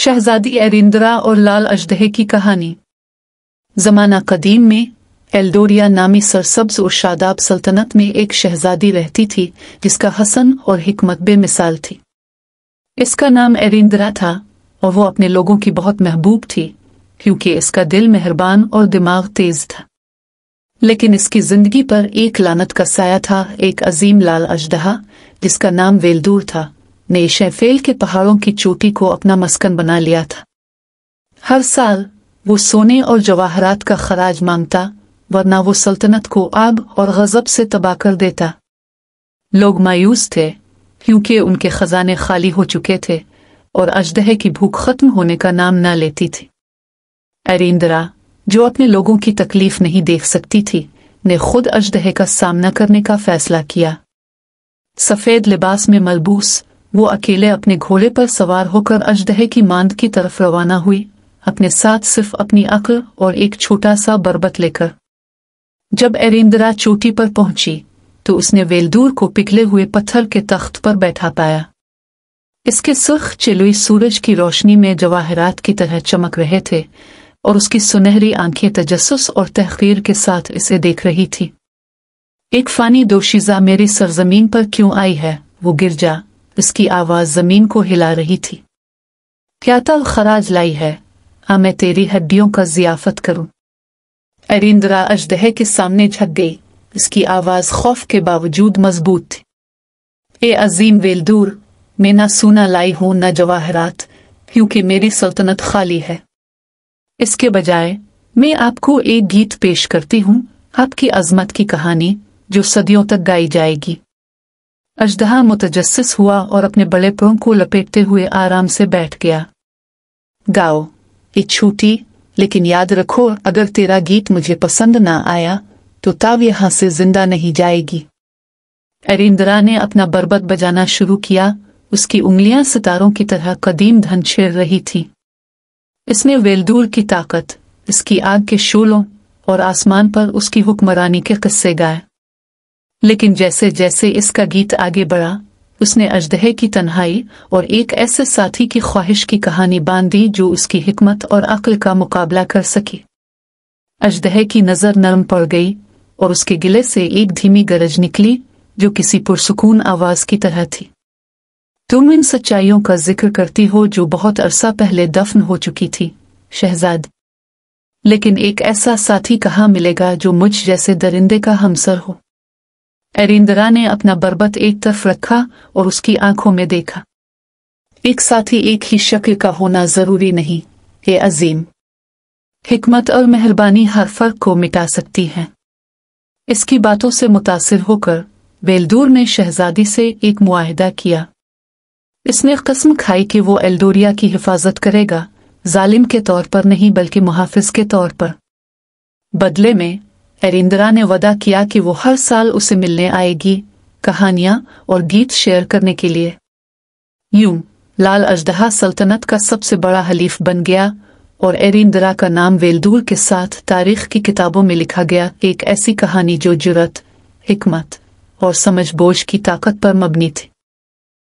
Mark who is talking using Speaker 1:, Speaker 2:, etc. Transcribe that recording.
Speaker 1: शहजादी एरिंदरा और लाल अजदहे की कहानी। ज़माना कदीम में एल्डोरिया नामी सरसब्ज और शादाब सल्तनत में एक शहजादी रहती थी जिसका हसन और हिकमत बेमिसाल थी। इसका नाम एरिंदरा था और वो अपने लोगों की बहुत महबूब थी क्योंकि इसका दिल मेहरबान और दिमाग तेज था। लेकिन इसकी जिंदगी पर एक लानत का साया था। एक अजीम लाल अजदहा जिसका नाम वेल्दूर था ने शेफेल के पहाड़ों की चोटी को अपना मस्कन बना लिया था। हर साल वो सोने और जवाहरात का खराज मांगता, वरना वो सल्तनत को आग और गजब से तबाह कर देता। लोग मायूस थे क्योंकि उनके खजाने खाली हो चुके थे और अजदहे की भूख खत्म होने का नाम न लेती थी। एरिंदरा, जो अपने लोगों की तकलीफ नहीं देख सकती थी, ने खुद अजदहे का सामना करने का फैसला किया। सफेद लिबास में मलबूस वो अकेले अपने घोड़े पर सवार होकर अजदहे की मांद की तरफ रवाना हुई, अपने साथ सिर्फ अपनी अक्ल और एक छोटा सा बरबत लेकर। जब एरिंदरा चोटी पर पहुंची तो उसने वेल्दूर को पिघले हुए पत्थर के तख्त पर बैठा पाया। इसके सुर्ख चिलुई सूरज की रोशनी में जवाहरात की तरह चमक रहे थे और उसकी सुनहरी आंखें तजस्सुस और तहकीर के साथ इसे देख रही थी। एक फानी दोशीज़ा मेरी सरजमीन पर क्यों आई है, वो गिर जा। इसकी आवाज जमीन को हिला रही थी। क्या तल खराज लाई है, मैं तेरी हड्डियों का जियाफत करूं। एरिंदरा अजदहे के सामने झुक गई। इसकी आवाज खौफ के बावजूद मजबूत थी। ए अजीम वेल्दूर, मैं ना सोना लाई हूं न जवाहरात, क्योंकि मेरी सल्तनत खाली है। इसके बजाय मैं आपको एक गीत पेश करती हूं, आपकी अजमत की कहानी जो सदियों तक गाई जाएगी। अजदहा मुतजस्सिस हुआ और अपने बड़े पंख को लपेटते हुए आराम से बैठ गया। गाओ, ये छूटी, लेकिन याद रखो अगर तेरा गीत मुझे पसंद ना आया तो ताव यहाँ से जिंदा नहीं जाएगी। एरिंदरा ने अपना बरबत बजाना शुरू किया। उसकी उंगलियां सितारों की तरह कदीम धन छेड़ रही थी। इसने वेल्दूर की ताकत, इसकी आग के शोलों और आसमान पर उसकी हुक्मरानी के किस्से गाए। लेकिन जैसे जैसे इसका गीत आगे बढ़ा, उसने अजदहे की तन्हाई और एक ऐसे साथी की ख्वाहिश की कहानी बांधी जो उसकी हिकमत और अक्ल का मुकाबला कर सकी। अजदहे की नजर नरम पड़ गई और उसके गिले से एक धीमी गरज निकली जो किसी पुरसुकून आवाज की तरह थी। तुम इन सच्चाइयों का जिक्र करती हो जो बहुत अरसा पहले दफन हो चुकी थी, शहजाद। लेकिन एक ऐसा साथी कहाँ मिलेगा जो मुझ जैसे दरिंदे का हमसर हो। एरिंदरा ने अपना बरबत एक तरफ रखा और उसकी आंखों में देखा। एक साथी एक ही शक्ल का होना जरूरी नहीं, ये अजीम। हिकमत और मेहरबानी हर फर्क को मिटा सकती है। इसकी बातों से मुतासिर होकर वेल्दूर ने शहजादी से एक मुआहिदा किया। इसने कसम खाई कि वो एल्डोरिया की हिफाजत करेगा, जालिम के तौर पर नहीं बल्कि मुहाफिज के तौर पर। बदले में एरिंदरा ने वदा किया कि वो हर साल उसे मिलने आएगी, कहानियां और गीत शेयर करने के लिए। यूं लाल अजदहा सल्तनत का सबसे बड़ा हलीफ बन गया और एरिंदरा का नाम वेल्दूर के साथ तारीख की किताबों में लिखा गया। एक ऐसी कहानी जो जुर्रत, हिकमत और समझ बोझ की ताकत पर मबनी थी।